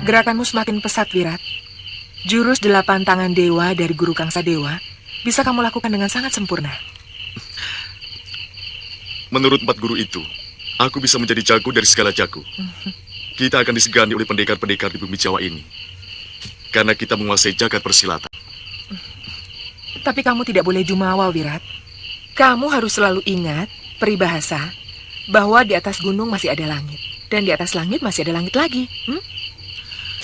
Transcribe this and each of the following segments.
Gerakanmu semakin pesat, Wirat. Jurus 8 tangan dewa dari Guru Kangsa Dewa bisa kamu lakukan dengan sangat sempurna. Menurut 4 guru itu, aku bisa menjadi jago dari segala jago. Kita akan disegani oleh pendekar-pendekar di bumi Jawa ini. Karena kita menguasai jagat persilatan. Tapi kamu tidak boleh jumawa, Wirat. Kamu harus selalu ingat peribahasa bahwa di atas gunung masih ada langit. Dan di atas langit masih ada langit lagi.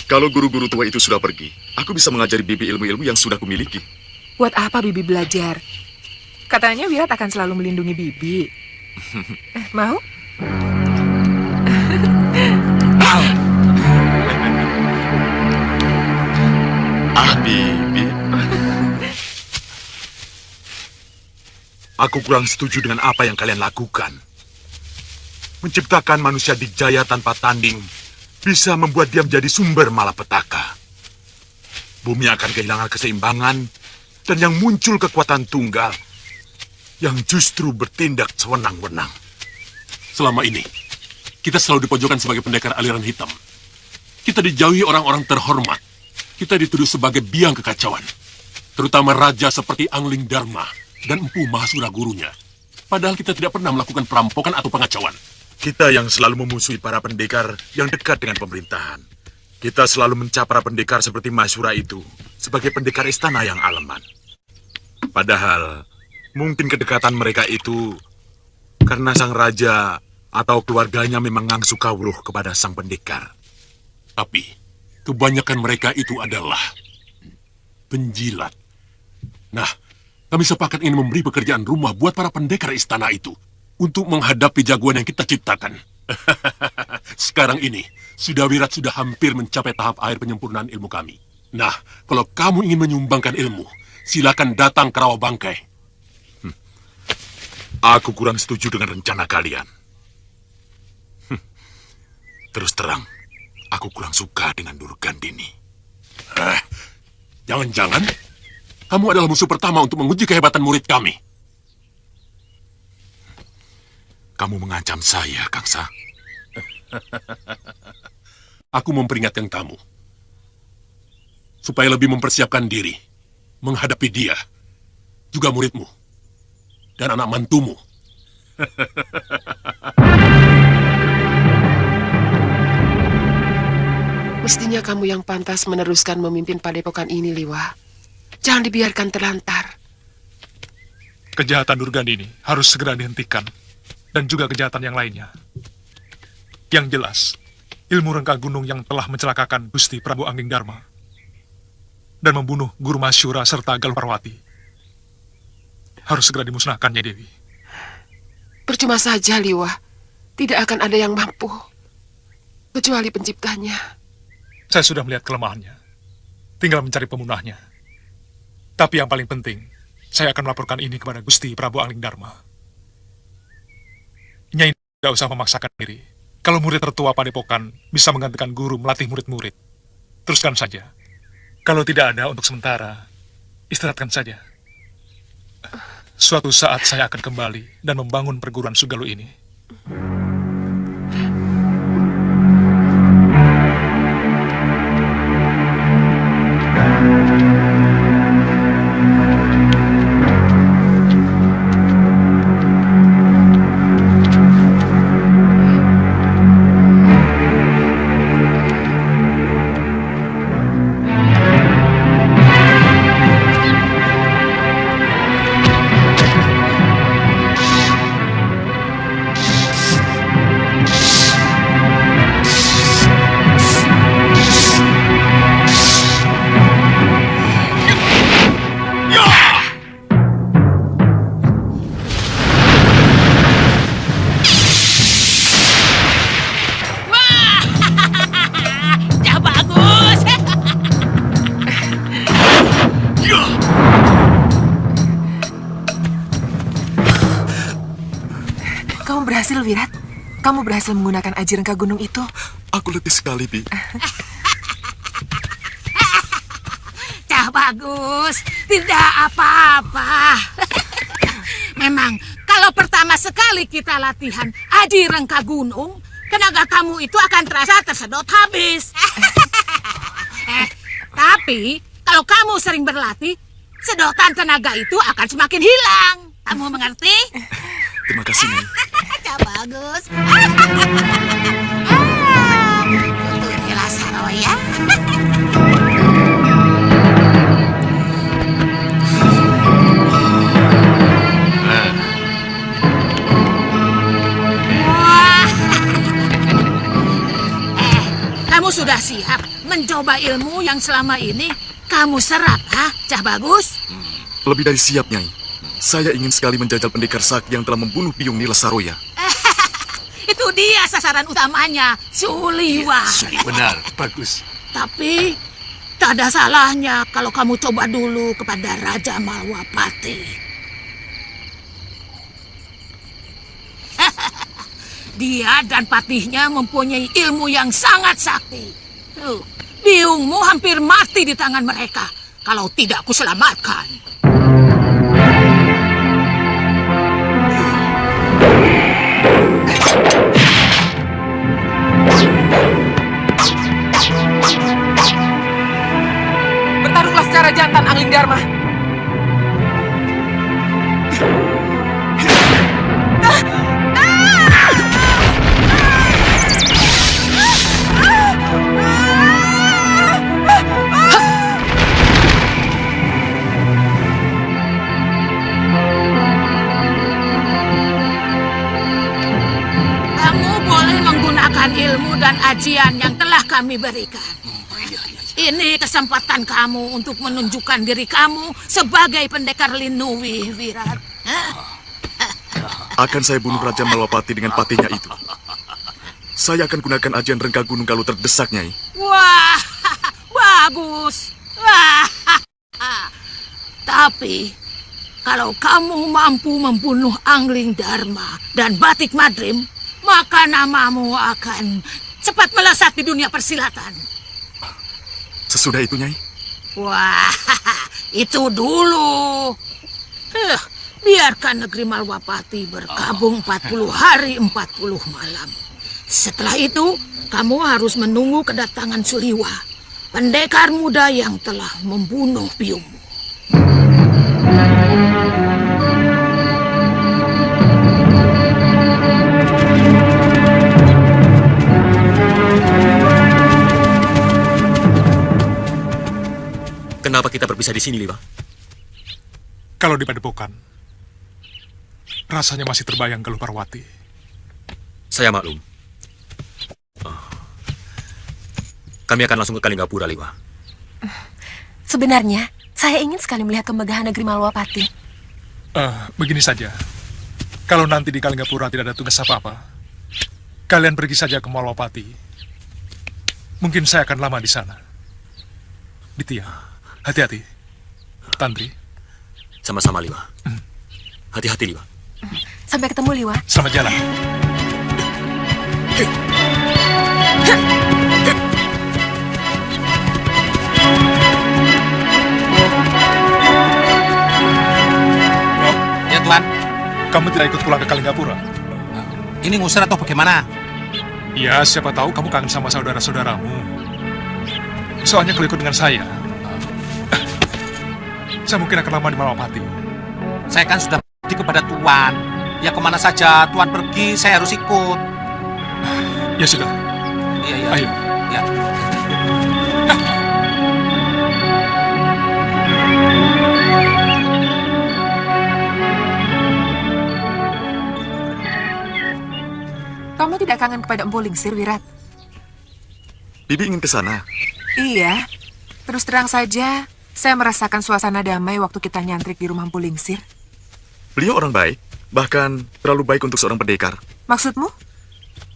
Kalau guru-guru tua itu sudah pergi, aku bisa mengajari Bibi ilmu-ilmu yang sudah kumiliki. Buat apa Bibi belajar? Katanya Wirat akan selalu melindungi Bibi. Mau? Bibi. Aku kurang setuju dengan apa yang kalian lakukan. Menciptakan manusia dikjaya tanpa tanding bisa membuat dia menjadi sumber malapetaka. Bumi akan kehilangan keseimbangan dan yang muncul kekuatan tunggal yang justru bertindak sewenang-wenang. Selama ini, kita selalu dipojokkan sebagai pendekar aliran hitam. Kita dijauhi orang-orang terhormat. Kita dituduh sebagai biang kekacauan. Terutama raja seperti Angling Dharma dan Empu Mahasura gurunya. Padahal kita tidak pernah melakukan perampokan atau pengacauan. Kita yang selalu memusuhi para pendekar yang dekat dengan pemerintahan. Kita selalu mencap para pendekar seperti Mahasura itu sebagai pendekar istana yang aleman. Padahal, mungkin kedekatan mereka itu karena sang raja atau keluarganya memang ngangsu kawruh kepada sang pendekar. Tapi, kebanyakan mereka itu adalah penjilat. Nah, kami sepakat ingin memberi pekerjaan rumah buat para pendekar istana itu untuk menghadapi jagoan yang kita ciptakan. Sekarang ini, Wirat sudah hampir mencapai tahap akhir penyempurnaan ilmu kami. Nah, kalau kamu ingin menyumbangkan ilmu, silakan datang ke Rawa Bangkai. Aku kurang setuju dengan rencana kalian. Terus terang, aku kurang suka dengan Durgandini. Jangan-jangan kamu adalah musuh pertama untuk menguji kehebatan murid kami. Kamu mengancam saya, Kangsa. Aku memperingatkan kamu supaya lebih mempersiapkan diri menghadapi dia, juga muridmu dan anak mantumu. Mestinya kamu yang pantas meneruskan memimpin padepokan ini, Liwa. Jangan dibiarkan terlantar. Kejahatan Durgandini harus segera dihentikan, dan juga kejahatan yang lainnya. Yang jelas, ilmu rengka gunung yang telah mencelakakan Gusti Prabu Angging Dharma dan membunuh Guru Mahasura serta Galuh Parwati harus segera dimusnahkannya, Dewi. Percuma saja, Liwa. Tidak akan ada yang mampu, kecuali penciptanya. Saya sudah melihat kelemahannya. Tinggal mencari pemunahnya. Tapi yang paling penting, saya akan melaporkan ini kepada Gusti Prabu Angging Dharma. Nyai tidak usah memaksakan diri. Kalau murid tertua padepokan bisa menggantikan guru melatih murid-murid, teruskan saja. Kalau tidak ada untuk sementara, istirahatkan saja. Suatu saat saya akan kembali dan membangun perguruan Sugalu ini. Wirat. Kamu berhasil menggunakan aji rengka gunung itu. Aku letih sekali, Bi. Cah bagus, tidak apa-apa. Memang, kalau pertama sekali kita latihan aji rengka gunung, tenaga kamu itu akan terasa tersedot habis. Tapi, kalau kamu sering berlatih, sedotan tenaga itu akan semakin hilang. Kamu mengerti? Terima kasih, Nyai. Cah bagus. Inilah Saroya. Wah. Kamu sudah siap mencoba ilmu yang selama ini kamu serap, Cah bagus? Lebih dari siap, Nyai. Saya ingin sekali menjajal pendekar sakti yang telah membunuh Biung Nila Saroya. Itu dia sasaran utamanya, Suliwa. Benar, bagus. Tapi tak ada salahnya kalau kamu coba dulu kepada Raja Malwapati. Dia dan patihnya mempunyai ilmu yang sangat sakti. Biungmu hampir mati di tangan mereka kalau tidak kuselamatkan. Bertarunglah secara jantan, Angling Dharma. Kamu boleh menggunakan ilmu dan ajian yang telah kami berikan. Ini kesempatan kamu untuk menunjukkan diri kamu sebagai pendekar Linuwi, Wirat. Akan saya bunuh Raja Malwapati dengan patihnya itu. Saya akan gunakan ajian rengka gunung kalau terdesak, Nyai. Wah, bagus. Wah. Tapi, kalau kamu mampu membunuh Angling Dharma dan Batik Madrim, maka namamu akan cepat melesat di dunia persilatan. Sesudah itu, Nyai. Wah, itu dulu. Biarkan negeri Malwapati berkabung 40 hari 40 malam. Setelah itu, kamu harus menunggu kedatangan Suliwa, pendekar muda yang telah membunuh biungmu. Kenapa kita berpisah di sini, Liwa? Kalau di Padepokan, rasanya masih terbayang Galuh Parwati. Saya maklum. Kami akan langsung ke Kalinggapura, Liwa. Sebenarnya, saya ingin sekali melihat kemegahan negeri Malwapati. Begini saja. Kalau nanti di Kalinggapura tidak ada tugas apa-apa, kalian pergi saja ke Malwapati. Mungkin saya akan lama di sana. Ditya, hati-hati. Tantri. Sama-sama, Liwa. Hati-hati, Liwa. Sampai ketemu, Liwa. Selamat jalan. Ya, Tuan. Kamu tidak ikut pulang ke Kalinggapura? Ini ngusir atau bagaimana? Ya, siapa tahu kamu kangen sama saudara-saudaramu. Soalnya kalau ikut dengan saya mungkin akan lama di Malwapati. Saya kan sudah pergi kepada Tuan. Ya kemana saja Tuan pergi, saya harus ikut. Ya sudah. Iya, iya. Ayo. Ya. Kamu tidak kangen kepada Empu Lingsir, Wirat? Bibi ingin ke sana. Iya. Terus terang saja, saya merasakan suasana damai waktu kita nyantrik di rumah Empu Lingsir. Beliau orang baik, bahkan terlalu baik untuk seorang pendekar. Maksudmu?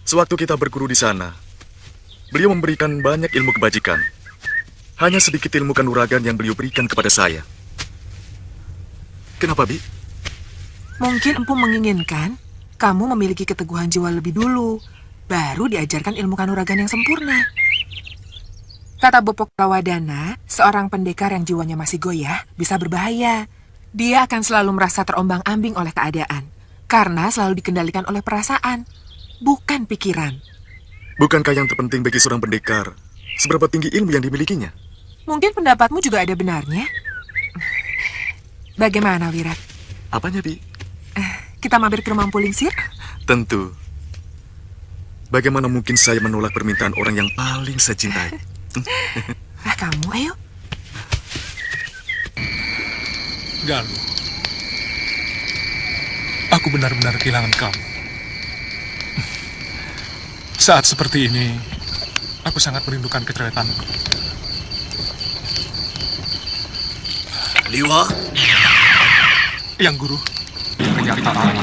Sewaktu kita berguru di sana, beliau memberikan banyak ilmu kebajikan. Hanya sedikit ilmu kanuragan yang beliau berikan kepada saya. Kenapa, Bi? Mungkin Empu menginginkan kamu memiliki keteguhan jiwa lebih dulu, baru diajarkan ilmu kanuragan yang sempurna. Kata Bopo Kulawadana, seorang pendekar yang jiwanya masih goyah bisa berbahaya. Dia akan selalu merasa terombang-ambing oleh keadaan, karena selalu dikendalikan oleh perasaan, bukan pikiran. Bukankah yang terpenting bagi seorang pendekar seberapa tinggi ilmu yang dimilikinya? Mungkin pendapatmu juga ada benarnya. Bagaimana, Wirat? Apanya, Bi? Kita mampir ke rumah Empu Lingsir? Tentu. Bagaimana mungkin saya menolak permintaan orang yang paling saya cintai? Kamu, ayo. Galuh, aku benar-benar kehilangan kamu. Saat seperti ini, aku sangat merindukan keceretanmu. Liwa? Yang Guru, kenyataan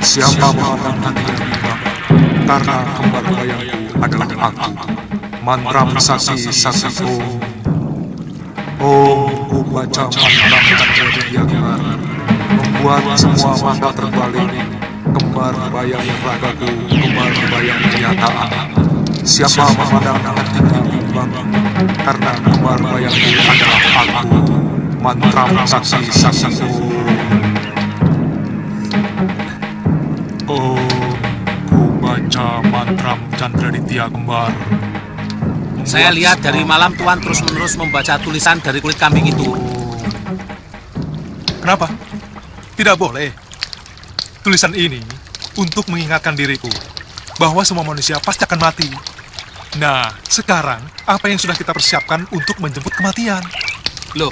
siapa mengenang hatinya karena kembar bayangku adalah aku. Mantra saksi saksi Om ku baca mantra terjadi yang membuat semua mata terbalik. Kembar bayang ragaku, kembar bayang kenyataan. Siapa memandang hatiku bimbang karena kembar bayangku adalah aku. Mantra saksi saksi Oh, ku baca mantra Chandra Ditya kembar. Saya lihat dari malam Tuan terus-menerus membaca tulisan dari kulit kambing itu. Kenapa? Tidak boleh. Tulisan ini untuk mengingatkan diriku bahwa semua manusia pasti akan mati. Nah, sekarang apa yang sudah kita persiapkan untuk menjemput kematian? Loh,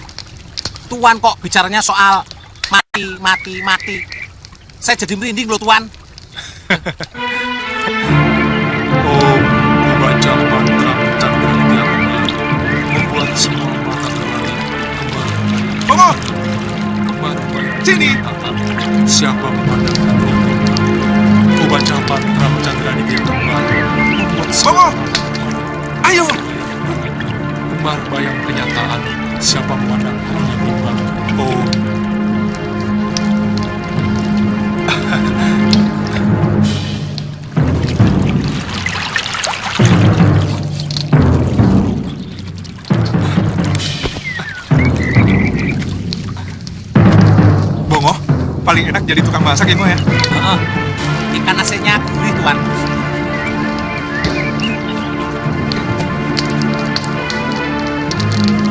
Tuan kok bicaranya soal mati. Saya jadi merinding loh, Tuan. Oh, membaca mantra Chandra Ditya membuat semua mata terbalik. Bongo! Sini! Siapa memandang hatiku? Membaca mantra Chandra Ditya membuat semua... Ayo! Kembar bayang kenyataan. Siapa memandang hatinya bimbang? Oh. Bongo, paling enak jadi tukang masak ya, Ngo ya? Ikan asinnya gurih, Tuan.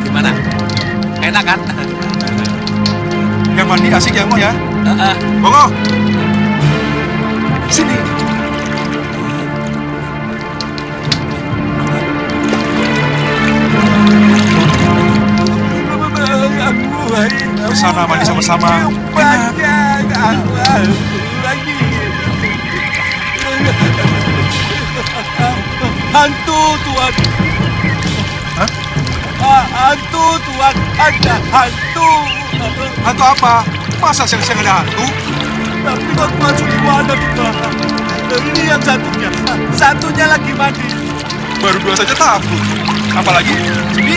Gimana? Enak kan? Yang mandi asik ya, Ngo ya? Bongo! Sini! Ke sana mandi sama-sama. Hantu, Tuan. Hah? Hantu, Tuan. Ada hantu. Hantu apa? Masa siang-siang ada hantu? Tapi kok masuk di mana, Tuan? Ini yang satunya lagi mandi. Baru 2 saja takut. Apalagi 9.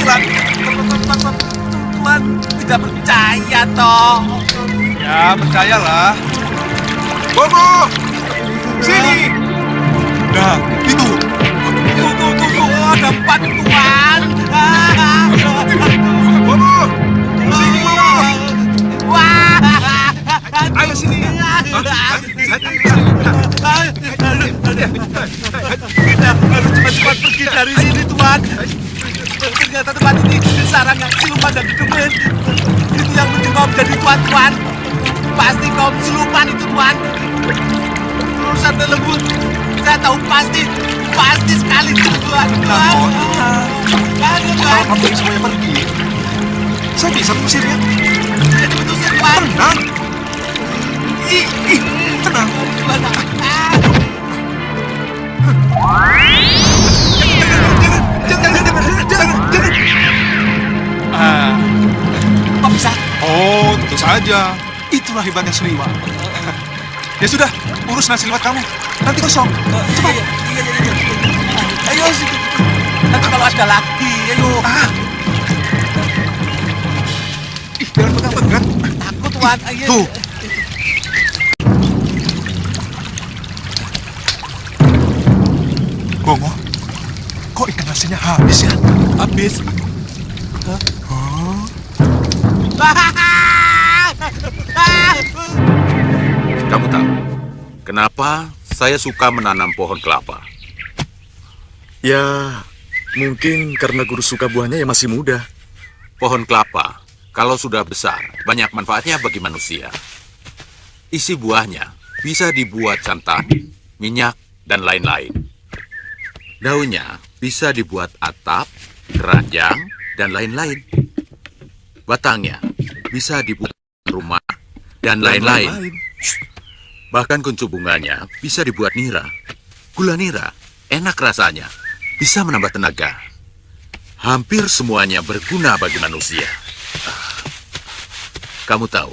Tuan tidak percaya, toh. Ya, percayalah. Bongo! Sini! Nah, itu. Tuh, ada 4, Tuan. Bongo! Sini, Bongo! Wah! Ayo sini. Kita harus cepat-cepat pergi dari sini, Tuan. Ternyata tempat ini sarangnya siluman dan kemen. Itu yang mencoba menjadi tuan-tuan. Pasti kaum siluman itu, Tuan. Urusan lembut. Saya tahu pasti sekali, Tuan. Kalau kamu ingin semuanya pergi, saya bisa mengusirnya. Jadi mengusir, Tuan. Tenang. Tenang. Jangan. Kok bisa? Oh, tentu saja. Itulah hebatnya Seliwa. Ya sudah, urus nasi liwet kamu. Nanti kosong. Cepat. Iya. Ayo, situ. Nanti kalau ada lagi, ayo. Jangan pegang-pegang. Takut, Tuan. Ayo. Tuh. hasilnya habis ya? Habis. Kamu tahu kenapa saya suka menanam pohon kelapa? Ya, mungkin karena guru suka buahnya yang masih muda. Pohon kelapa, kalau sudah besar, banyak manfaatnya bagi manusia. Isi buahnya bisa dibuat santan, minyak, dan lain-lain. Daunnya bisa dibuat atap, keranjang, dan lain-lain. Batangnya bisa dibuat rumah, dan lain-lain. Bahkan kuncup bunganya bisa dibuat nira. Gula nira enak rasanya, bisa menambah tenaga. Hampir semuanya berguna bagi manusia. Kamu tahu,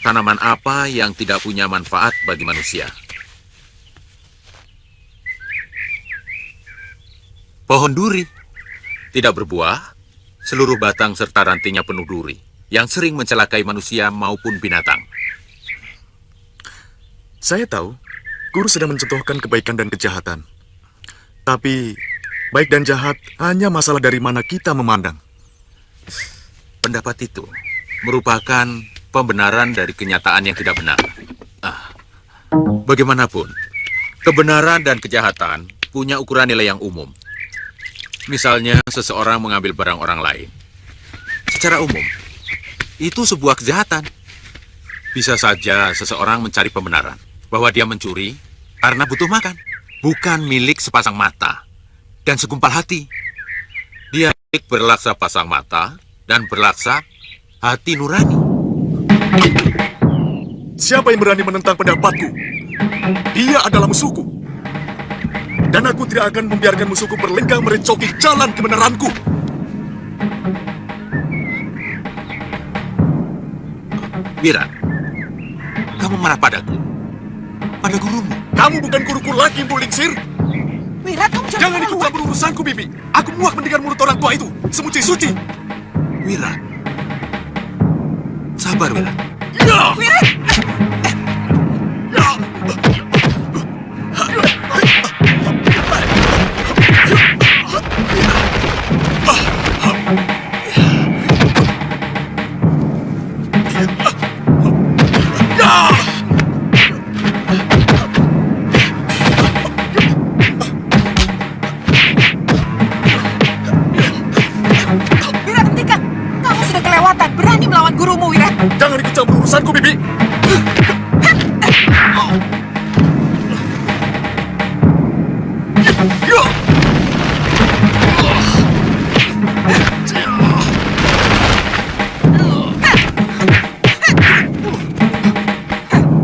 tanaman apa yang tidak punya manfaat bagi manusia? Pohon duri. Tidak berbuah, seluruh batang serta rantingnya penuh duri, yang sering mencelakai manusia maupun binatang. Saya tahu, guru sedang mencontohkan kebaikan dan kejahatan. Tapi, baik dan jahat hanya masalah dari mana kita memandang. Pendapat itu merupakan pembenaran dari kenyataan yang tidak benar. Bagaimanapun, kebenaran dan kejahatan punya ukuran nilai yang umum. Misalnya, seseorang mengambil barang orang lain. Secara umum, itu sebuah kejahatan. Bisa saja seseorang mencari pembenaran bahwa dia mencuri karena butuh makan, bukan milik sepasang mata dan segumpal hati. Dia milik berlaksa pasang mata dan berlaksa hati nurani. Siapa yang berani menentang pendapatku? Dia adalah musuhku. Dan aku tidak akan membiarkan musuhku berlenggang merecoki jalan kebenaranku. Wira, kamu marah padaku? Pada gurumu? Kamu bukan guruku lagi, Bu Lingsir. Wira, kamu jangan ikut campur urusanku, Bibi. Aku muak mendengar mulut orang tua itu. Semuci-suci. Wira. Sabar, Wira. Ya! Wira! Jangan ikut campur urusanku, Bibi.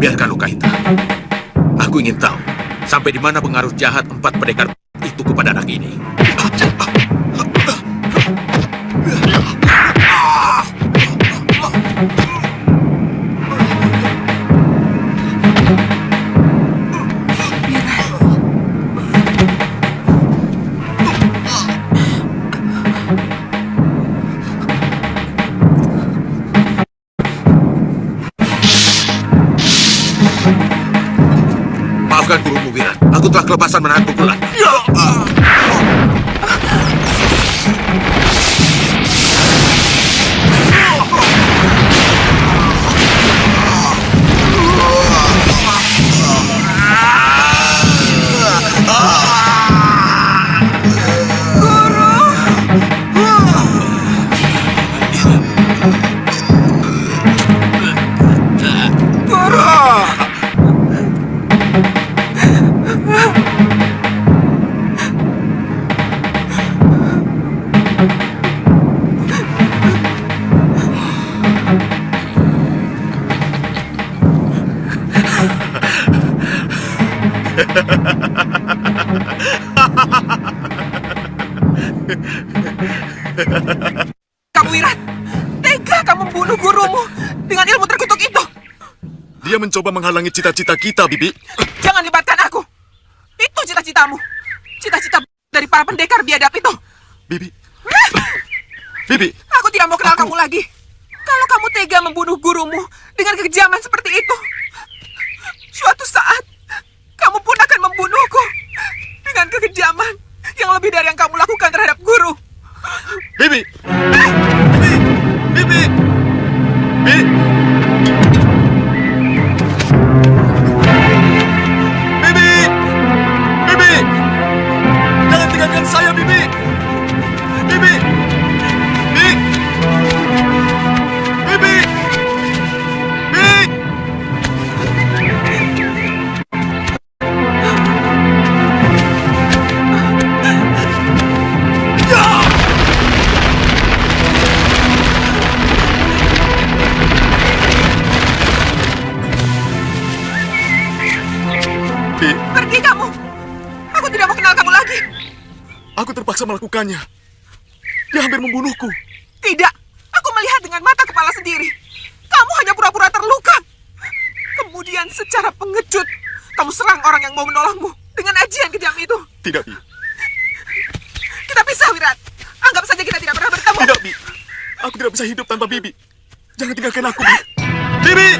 Biarkan luka hitam. Aku ingin tahu sampai di mana pengaruh jahat 4 pendekar itu kepada anak ini. Maafkan gurumu, Wiran. Aku telah kelepasan menahan pukulan. Kamu Wiran, tega kamu membunuh gurumu dengan ilmu terkutuk itu. Dia mencoba menghalangi cita-cita kita, Bibi. Jangan libatkan aku. Itu cita-citamu. Cita-cita dari para pendekar biadab itu. Bibi. Bibi. Aku tidak mau kenal kamu lagi. Kalau kamu tega membunuh gurumu dengan kekejaman seperti itu, suatu saat kamu pun akan membunuhku dengan kekejaman yang lebih dari yang kamu lakukan terhadap guru. Bibi! Bibi! Bibi! Bibi! Bibi! Bibi! Jangan tinggalkan saya, Bibi! Bibi! Bibi! Bibi! Bibi! Pergi kamu. Aku tidak mau kenal kamu lagi. Aku terpaksa melakukannya. Dia hampir membunuhku. Tidak. Aku melihat dengan mata kepala sendiri. Kamu hanya pura-pura terluka. Kemudian secara pengecut, kamu serang orang yang mau menolongmu dengan ajian kejam itu. Tidak, Bi. Kita pisah, Wirat. Anggap saja kita tidak pernah bertemu. Tidak, Bi. Aku tidak bisa hidup tanpa Bibi. Jangan tinggalkan aku, Bi. Bibi!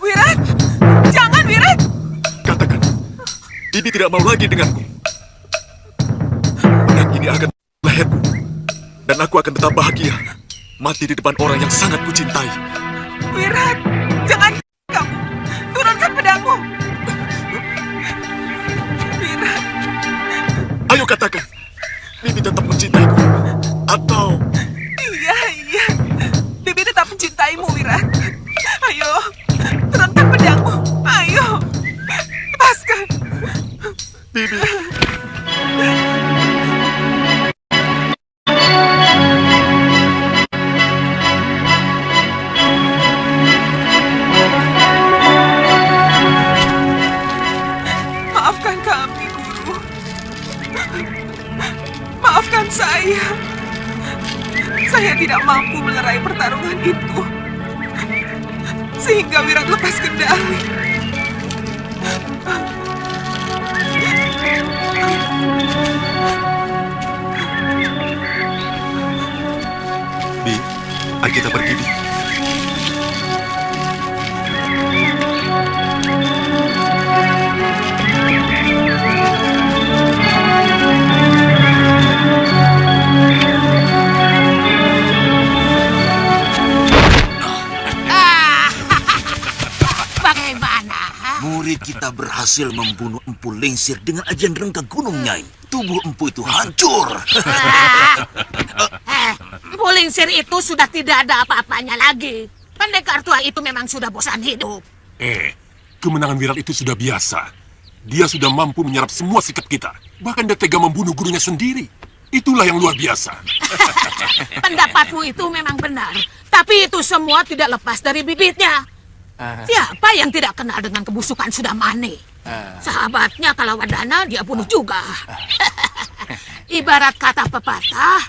Wirat! Jangan, Wirat! Katakan, Bibi tidak mau lagi denganku. Dan ini akan leherku. Dan aku akan tetap bahagia. Mati di depan orang yang sangat kucintai. Wirat! Jangan kamu! Turunkan pedangmu! Wirat! Ayo katakan, Bibi tetap mencintaiku. Atau... Iya, iya. Bibi tetap mencintaimu, Wirat. Ayo, turunkan pedangmu. Ayo, lepaskan. Bibi... Maafkan kami, Guru. Maafkan saya. Saya tidak mampu melerai pertarungan itu. Sehingga Wirat lepas kendali. Bi, ayo kita pergi, Bi. Bagaimana? Murid kita berhasil membunuh Empu Lingsir dengan ajian rengga gunung, Nyai. Tubuh Empu itu hancur. Empu Lingsir itu sudah tidak ada apa-apanya lagi. Pendekar tua itu memang sudah bosan hidup. Kemenangan Wirat itu sudah biasa. Dia sudah mampu menyerap semua sikap kita. Bahkan dia tega membunuh gurunya sendiri. Itulah yang luar biasa. Pendapatmu itu memang benar. Tapi itu semua tidak lepas dari bibitnya. Siapa yang tidak kenal dengan kebusukan Sudamani? Sahabatnya Kalawadana dia bunuh juga. Ibarat kata pepatah,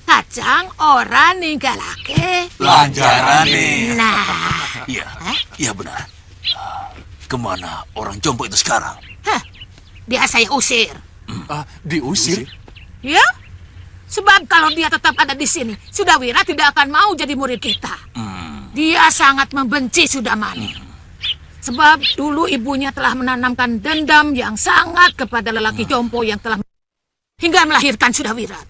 kacang ora ninggalake Lanjarane. Nah, Iya benar. Kemana orang jompo itu sekarang? dia saya usir. Diusir? Ya? Sebab kalau dia tetap ada di sini, Sudawira tidak akan mau jadi murid kita. Dia sangat membenci Sudamani. Sebab dulu ibunya telah menanamkan dendam yang sangat kepada lelaki jompo yang telah hingga melahirkan Sudawirat.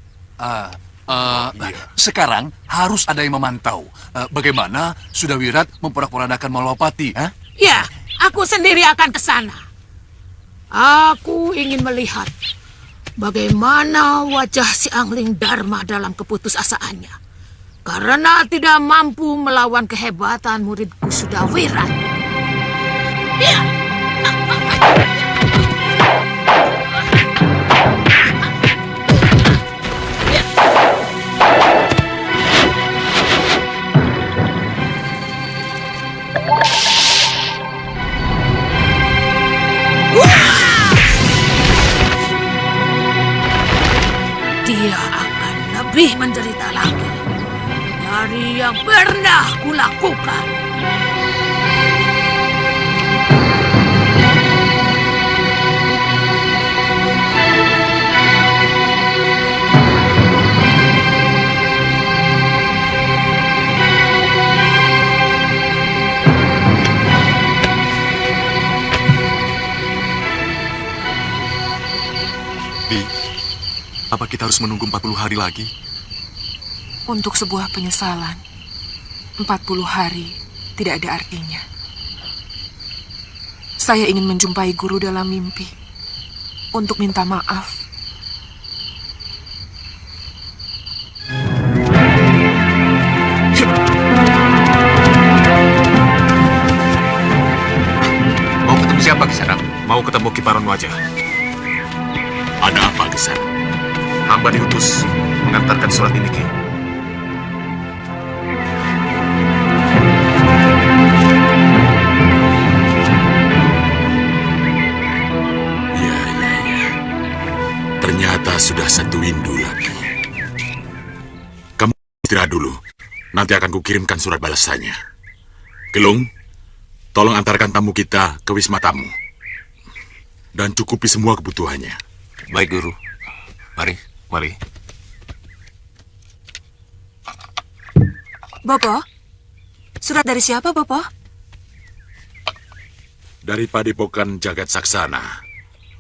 Sekarang harus ada yang memantau bagaimana Sudawirat memporak-porandakan Malwapati. Ya, aku sendiri akan ke sana. Aku ingin melihat bagaimana wajah si Angling Dharma dalam keputusasaannya. Karena tidak mampu melawan kehebatan muridku Sudawirat. Ya. Dia akan lebih menderita lagi. Apa kita harus menunggu 40 hari lagi? Untuk sebuah penyesalan, 40 hari tidak ada artinya. Saya ingin menjumpai guru dalam mimpi untuk minta maaf. Mau ketemu siapa, Kisanak? Mau ketemu Kiparon wajah. Ada apa, Kisanak? Hamba diutus mengantarkan surat ini, Ki. Ternyata sudah 1 windu lagi. Kamu istirahat dulu. Nanti akan kukirimkan surat balasannya. Gelung, tolong antarkan tamu kita ke wisma tamu. Dan cukupi semua kebutuhannya. Baik, Guru. Mari. Bopo? Surat dari siapa, Bopo? Dari Padepokan Jagat Saksana.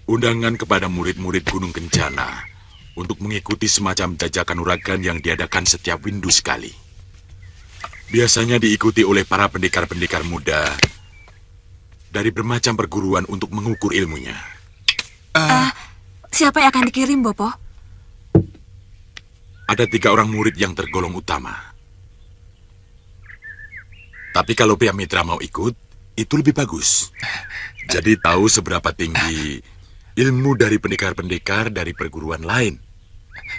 Undangan kepada murid-murid Gunung Kencana untuk mengikuti semacam jajakan uragan yang diadakan setiap windu sekali. Biasanya diikuti oleh para pendekar-pendekar muda dari bermacam perguruan untuk mengukur ilmunya. Siapa yang akan dikirim, Bopo? Ada 3 orang murid yang tergolong utama. Tapi kalau Pria Mitra mau ikut, itu lebih bagus. Jadi tahu seberapa tinggi ilmu dari pendekar-pendekar dari perguruan lain.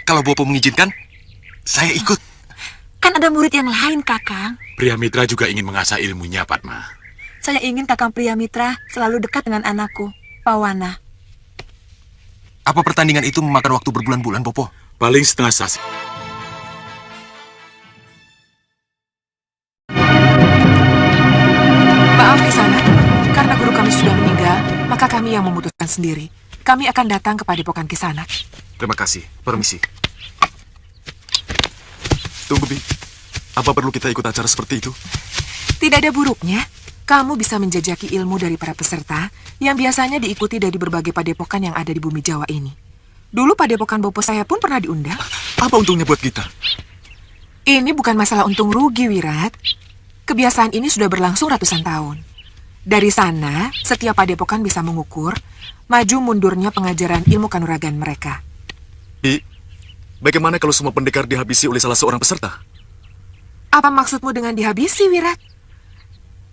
Kalau Bopo mengizinkan, saya ikut. Kan ada murid yang lain, Kakang. Pria Mitra juga ingin mengasah ilmunya, Padma. Saya ingin Kakang Pria Mitra selalu dekat dengan anakku, Pawana. Apa pertandingan itu memakan waktu berbulan-bulan, Bopo? Paling setengah sasi. Maaf Kisanak, karena guru kami sudah meninggal, maka kami yang memutuskan sendiri. Kami akan datang ke Padepokan Kisanak. Terima kasih. Permisi. Tunggu, Bi. Apa perlu kita ikut acara seperti itu? Tidak ada buruknya. Kamu bisa menjajaki ilmu dari para peserta yang biasanya diikuti dari berbagai padepokan yang ada di bumi Jawa ini. Dulu padepokan Bopo saya pun pernah diundang. Apa untungnya buat kita? Ini bukan masalah untung rugi, Wirat. Kebiasaan ini sudah berlangsung ratusan tahun. Dari sana, setiap padepokan bisa mengukur maju mundurnya pengajaran ilmu kanuragan mereka. Bi, bagaimana kalau semua pendekar dihabisi oleh salah seorang peserta? Apa maksudmu dengan dihabisi, Wirat?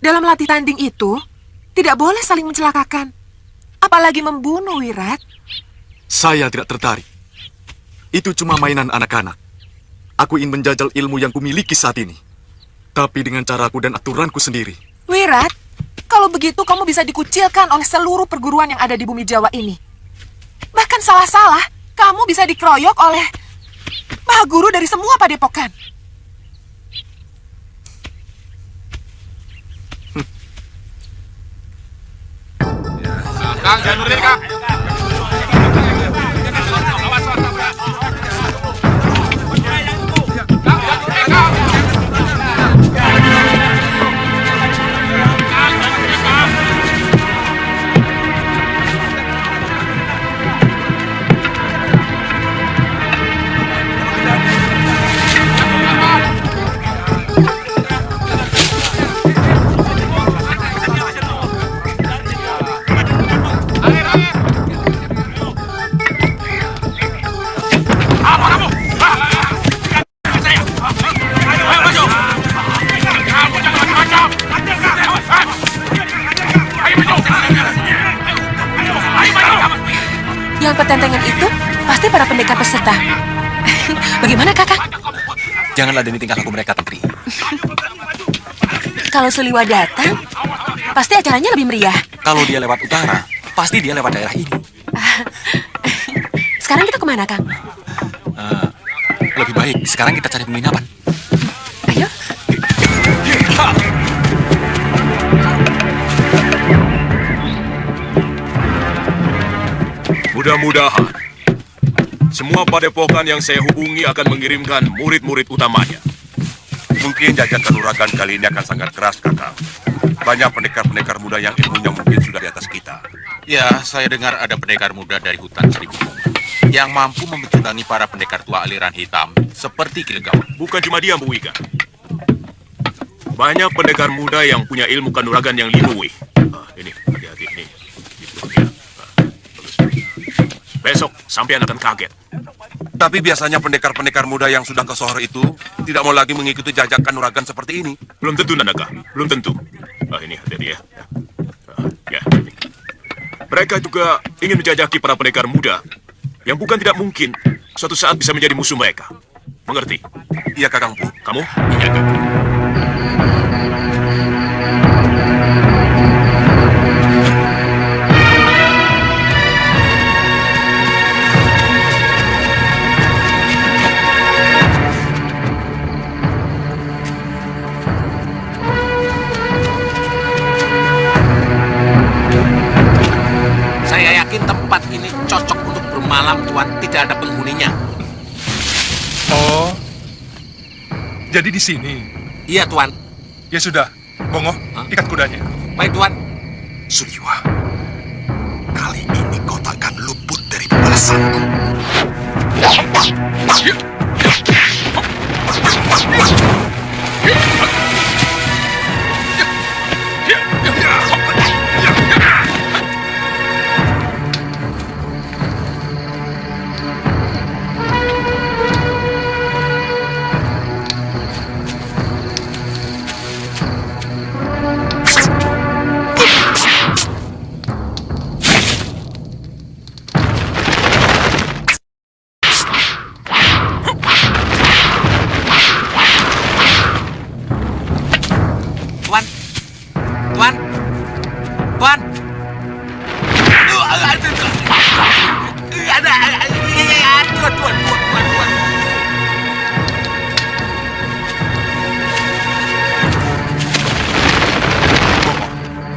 Dalam latih tanding itu, tidak boleh saling mencelakakan. Apalagi membunuh, Wirat. Saya tidak tertarik. Itu cuma mainan anak-anak. Aku ingin menjajal ilmu yang kumiliki saat ini. Tapi dengan caraku dan aturanku sendiri. Wirat, kalau begitu kamu bisa dikucilkan oleh seluruh perguruan yang ada di bumi Jawa ini. Bahkan salah-salah, kamu bisa dikeroyok oleh Maha Guru dari semua padepokan. Kang, jangan nurin, Kang. Yang pertentangan itu pasti para pendekar peserta. Bagaimana, Kakak? Jangan ladeni tingkah laku mereka, Tentri. Kalau Suliwa datang, pasti acaranya lebih meriah. Kalau dia lewat utara, pasti dia lewat daerah ini. Sekarang kita kemana, Kang? Lebih baik, sekarang kita cari penginapan. Ayo. Mudah-mudahan semua padepokan yang saya hubungi akan mengirimkan murid-murid utamanya. Mungkin jajakan kanuragan kali ini akan sangat keras, Kakak. Banyak pendekar-pendekar muda yang ilmunya mungkin sudah di atas kita. Ya, saya dengar ada pendekar muda dari hutan Seribu Bunga. yang mampu membecutangi para pendekar tua aliran hitam seperti Kilegawa. Bukan cuma dia, Bu Wika. Banyak pendekar muda yang punya ilmu kanuragan yang linuwi. Ini, hati-hati, ini. Gitu, ya. Bagus. Besok, sampean akan kaget. Tapi biasanya pendekar-pendekar muda yang sudah ke Sohor itu tidak mau lagi mengikuti jajak kanuragan seperti ini. Belum tentu, Nandaka. Belum tentu. Ini, hati-hati ya. Ya. Mereka juga ingin menjajaki para pendekar muda yang bukan tidak mungkin suatu saat bisa menjadi musuh mereka. Mengerti? Iya, Kakang Pu. Kamu? Iya, Kakang. Saya yakin tempat ini cocok untuk bermalam, Tuan. Tidak ada penghuninya. Oh, jadi di sini? Iya, Tuan. Ya sudah, Bongo, ikat kudanya. Baik, Tuan. Suliwa, kali ini kau takkan luput dari pembalasanku.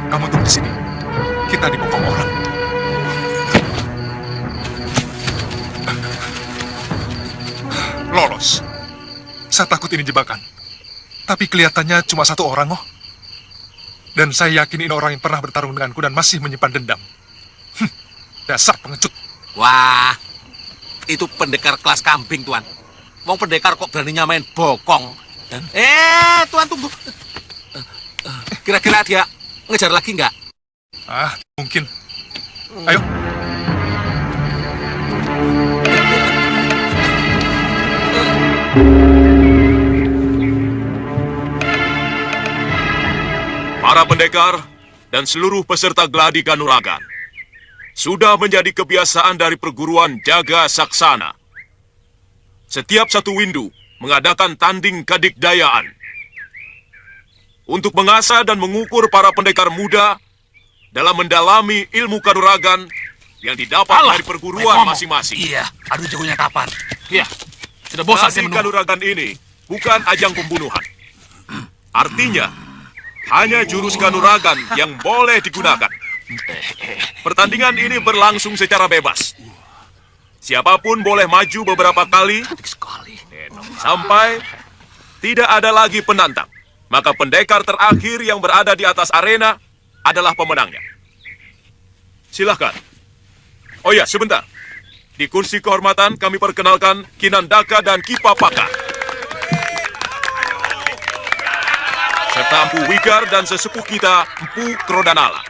Kamu tunggu di sini. Kita dibokong orang. Lolos. Saya takut ini jebakan. Tapi kelihatannya cuma satu orang, oh. Dan saya yakin ini orang yang pernah bertarung denganku dan masih menyimpan dendam. Dasar pengecut. Wah, itu pendekar kelas kambing, Tuan. Mau pendekar kok beraninya main bokong. Tuan, tunggu. Kira-kira dia ngejar lagi nggak? Mungkin. Ayo. Para pendekar dan seluruh peserta gladi kanuragan sudah menjadi kebiasaan dari perguruan Jaga Saksana. Setiap satu windu mengadakan tanding kadikdayaan untuk mengasah dan mengukur para pendekar muda dalam mendalami ilmu kanuragan yang didapat dari perguruan masing-masing. Iya, aduh jagonya kapan? Iya, sudah bosan saya gladi menunggu. kanuragan ini bukan ajang pembunuhan. Artinya, hanya jurus kanuragan yang boleh digunakan. Pertandingan ini berlangsung secara bebas. Siapapun boleh maju beberapa kali sampai tidak ada lagi penantang. Maka pendekar terakhir yang berada di atas arena adalah pemenangnya. Silahkan. Oh ya, sebentar. Di kursi kehormatan kami perkenalkan Kinandaka dan Kipapaka. Serta Empu Wikar dan sesepuh kita, Empu Krodanala.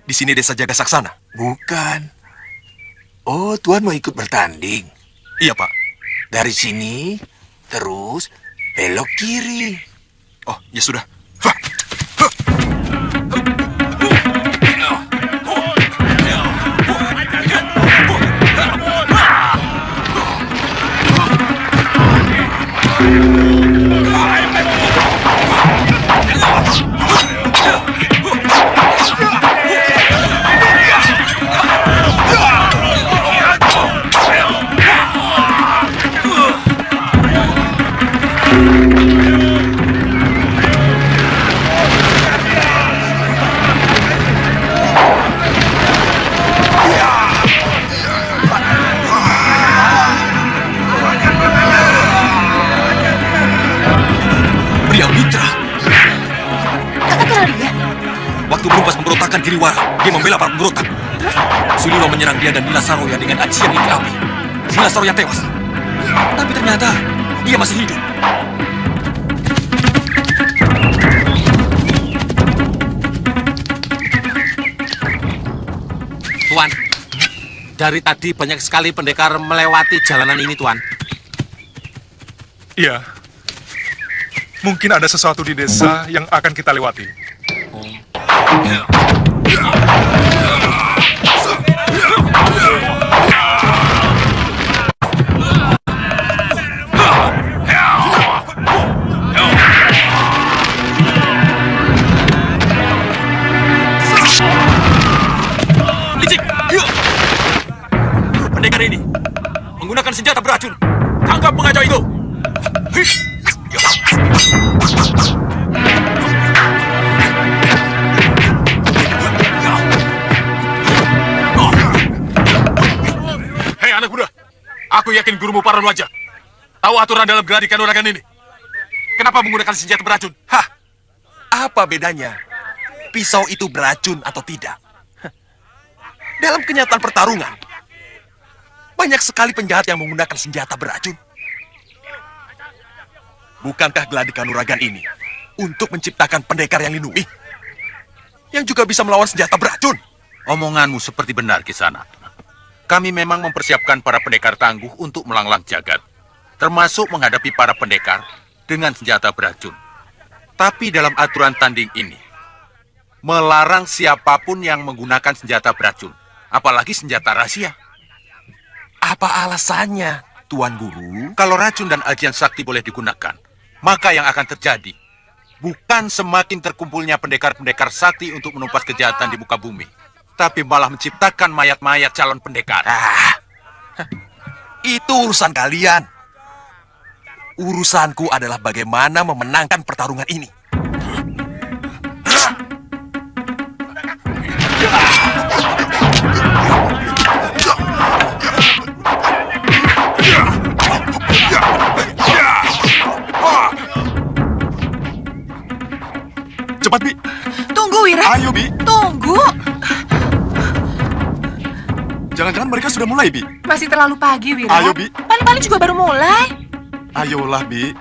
Di sini desa Jaga Saksana. Bukan. Oh, Tuan mau ikut bertanding? Iya, Pak. Dari sini, terus belok kiri. Oh, ya sudah. Giriwara, dia membela para pemberontak. Sulilo menyerang dia dan Nila Saroya dengan ajian iki api. Nila Saroya tewas. Tapi ternyata dia masih hidup. Tuan, dari tadi banyak sekali pendekar melewati jalanan ini, Tuan. Iya. Mungkin ada sesuatu di desa yang akan kita lewati. Licik! Pendekar ini menggunakan senjata beracun. Tangkap pengacau itu! Hei anak muda, aku yakin gurumu Paranwaja tahu aturan dalam geladi kanuragan ini. Kenapa menggunakan senjata beracun? Hah? Apa bedanya? Pisau itu beracun atau tidak? Dalam kenyataan pertarungan, banyak sekali penjahat yang menggunakan senjata beracun. Bukankah geladi kanuragan ini untuk menciptakan pendekar yang lindungi? Yang juga bisa melawan senjata beracun? Omonganmu seperti benar, Kisana. Kami memang mempersiapkan para pendekar tangguh untuk melanglang jagat, termasuk menghadapi para pendekar dengan senjata beracun. Tapi dalam aturan tanding ini, melarang siapapun yang menggunakan senjata beracun, apalagi senjata rahasia. Apa alasannya, Tuan Guru? Kalau racun dan ajian sakti boleh digunakan, maka yang akan terjadi bukan semakin terkumpulnya pendekar-pendekar sakti untuk menumpas kejahatan di muka bumi, tapi malah menciptakan mayat-mayat calon pendekar. Itu urusan kalian. Urusanku adalah bagaimana memenangkan pertarungan ini. Cepat, Bi. Tunggu, Wira. Ayo, Bi. Tunggu. Jangan-jangan mereka sudah mulai, Bi. Masih terlalu pagi, Wira. Ayo, Bi. Paling-paling juga baru mulai. Ayolah, Bi.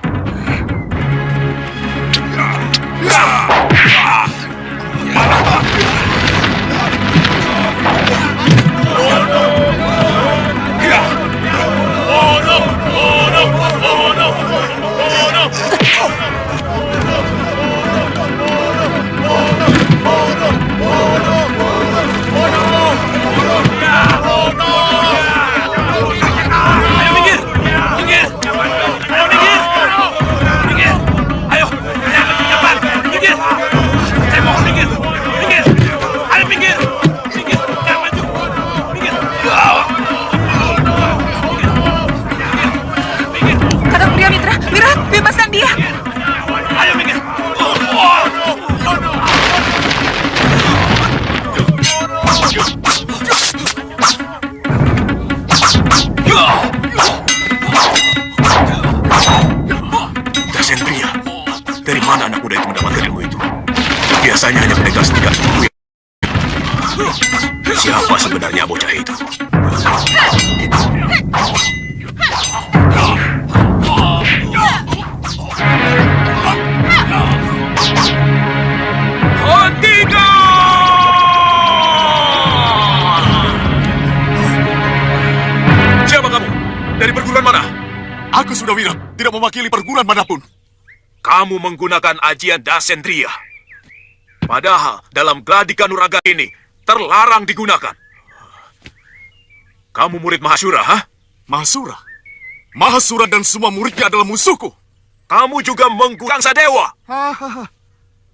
Kakak Pria Mitra, Wira, bebaskan dia. Ayo, minggir. Dasendria, dari mana anak muda itu mendapatkan ilmu itu? Biasanya hanya pendekar setingkat ilmu. Siapa sebenarnya bocah itu? Sudawira tidak mewakili perguruan manapun. Kamu menggunakan ajian Dasendriya. Padahal dalam gladi kanuragan ini terlarang digunakan. Kamu murid Mahasura, ha? Mahasura? Mahasura dan semua muridnya adalah musuhku. Kamu juga menggunakan Sadewa.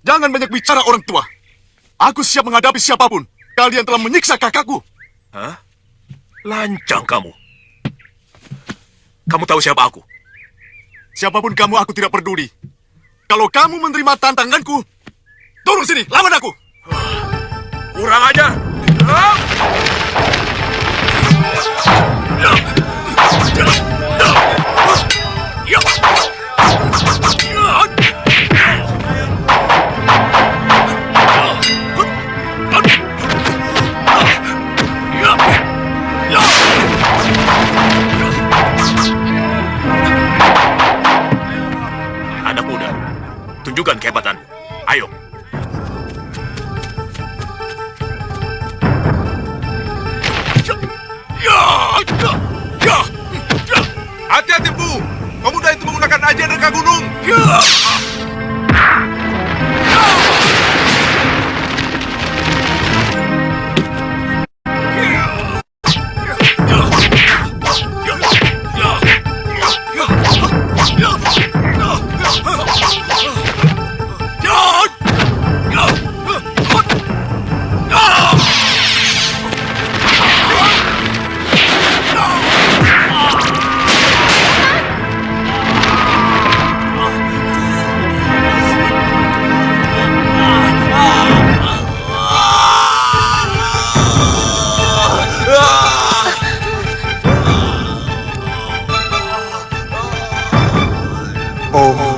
Jangan banyak bicara orang tua. Aku siap menghadapi siapapun. Kalian telah menyiksa kakakku. Hah? Lancang kamu. Kamu tahu siapa aku? Siapapun kamu, aku tidak peduli. Kalau kamu menerima tantanganku, turun sini, lawan aku. Kurang ajar. Anak muda, tunjukkan kehebatanmu. Ayo. Hati-hati, Bu. Pemuda itu menggunakan ajian reka gunung.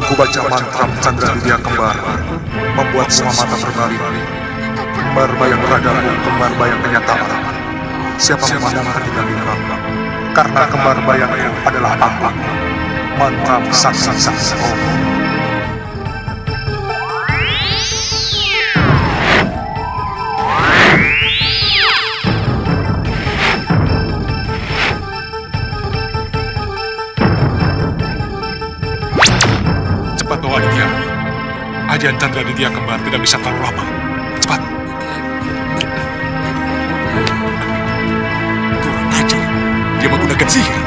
Ku baca mantra Chandra Widya Kembar, membuat semua mata berbalik. Kembar bayang ragaku, kembar bayang kenyataan. Siapa memandang ketika bilang, karena kembar bayangku adalah aku. Mantra saksi Om. Bawa Aditya. Ajian Chandra Widya Kembar tidak bisa terlalu lama. Cepat. Kurang ajar. Dia menggunakan sihir.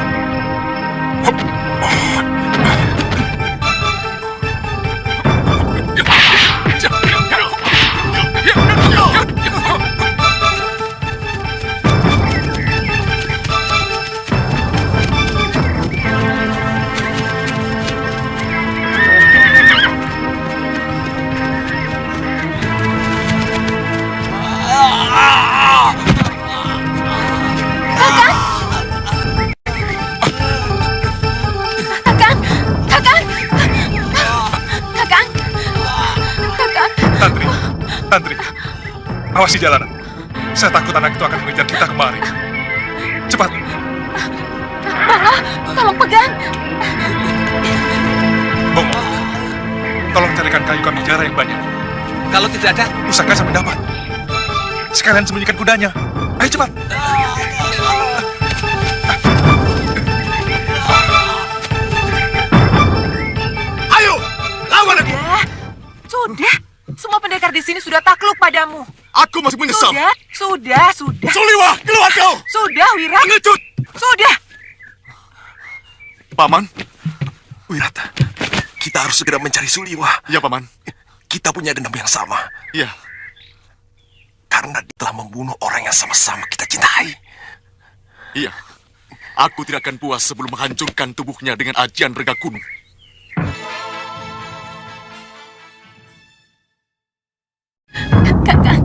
Tantri, awasi jalanan. Saya takut anak itu akan mengejar kita kemari. Cepat. Bala, tolong pegang. Bongo, tolong carikan kayu kami jara yang banyak. Kalau tidak ada, usahakan sampai dapat. Sekalian sembunyikan kudanya. Ayo cepat. Ayo, lawan aku. Sudah. Semua pendekar di sini sudah takluk padamu. Aku masih menyesal. Sudah. Suliwa, keluar kau. Sudah, Wirat. Pengecut. Sudah. Paman. Wirat, kita harus segera mencari Suliwa. Ya, Paman. Kita punya dendam yang sama. Iya. Karena dia telah membunuh orang yang sama-sama kita cintai. Iya. Aku tidak akan puas sebelum menghancurkan tubuhnya dengan ajian rega gunung. Kakak.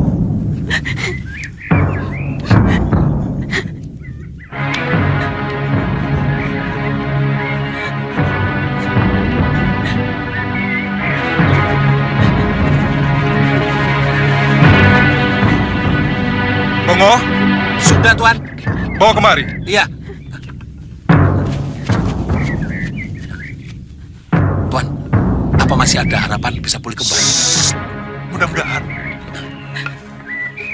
Bongo? Sudah, Tuan. Bawa kemari. Iya. Tuan, apa masih ada harapan bisa pulih kembali? Mudah-mudahan.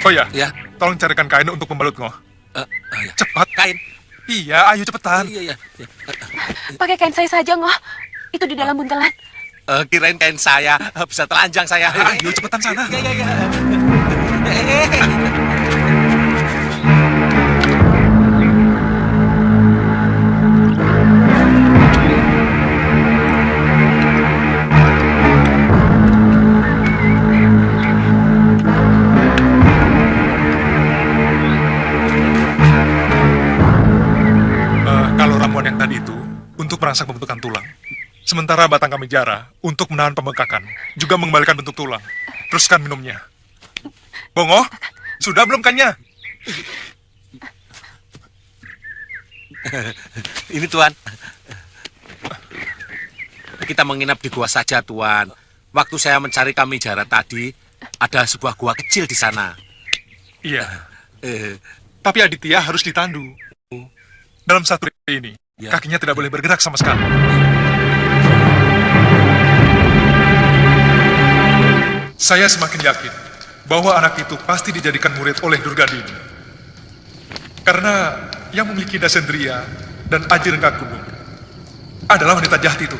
Oh ya, ya. Tolong carikan kain untuk membalut Ngo. Ya. Cepat. Kain. Iya, ayo cepetan. Iya. Pakai kain saya saja, Ngoh. Itu di dalam buntelan. Kirain kain saya, bisa telanjang saya. Ayo cepetan sana. Iya. Kalau ramuan yang tadi itu untuk merangsang pembentukan tulang. Sementara batang kamejara untuk menahan pembengkakan, juga mengembalikan bentuk tulang. Teruskan minumnya. Bongo, sudah belum kannya? Ini Tuan. Kita menginap di gua saja, Tuan. Waktu saya mencari kamejara tadi, ada sebuah gua kecil di sana. Iya. Tapi Aditya harus ditandu. Dalam satu hari ini, kakinya tidak boleh bergerak sama sekali. Saya semakin yakin bahwa anak itu pasti dijadikan murid oleh Durgandini. Karena yang memiliki Dasendria dan Aji Rengka Gunung adalah wanita jahat itu.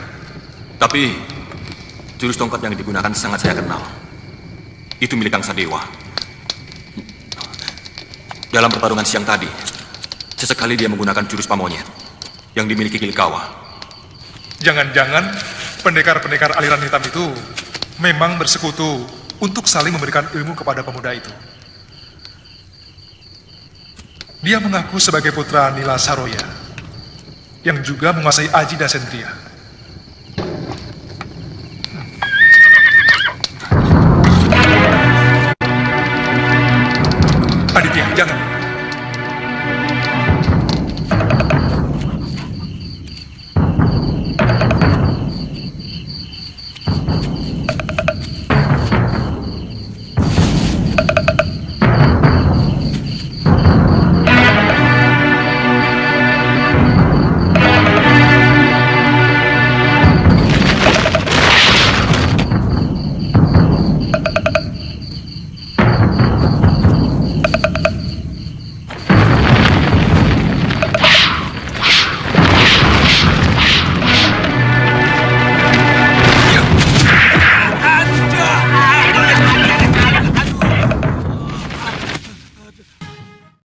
Tapi jurus tongkat yang digunakan sangat saya kenal. Itu milik Kang Sadewa. Dalam pertarungan siang tadi, sesekali dia menggunakan jurus pamonyet yang dimiliki Kilikawa. Jangan-jangan pendekar-pendekar aliran hitam itu memang bersekutu untuk saling memberikan ilmu kepada pemuda itu. Dia mengaku sebagai putra Nila Saroya, yang juga menguasai Aji Dasendria. Aditya, jangan.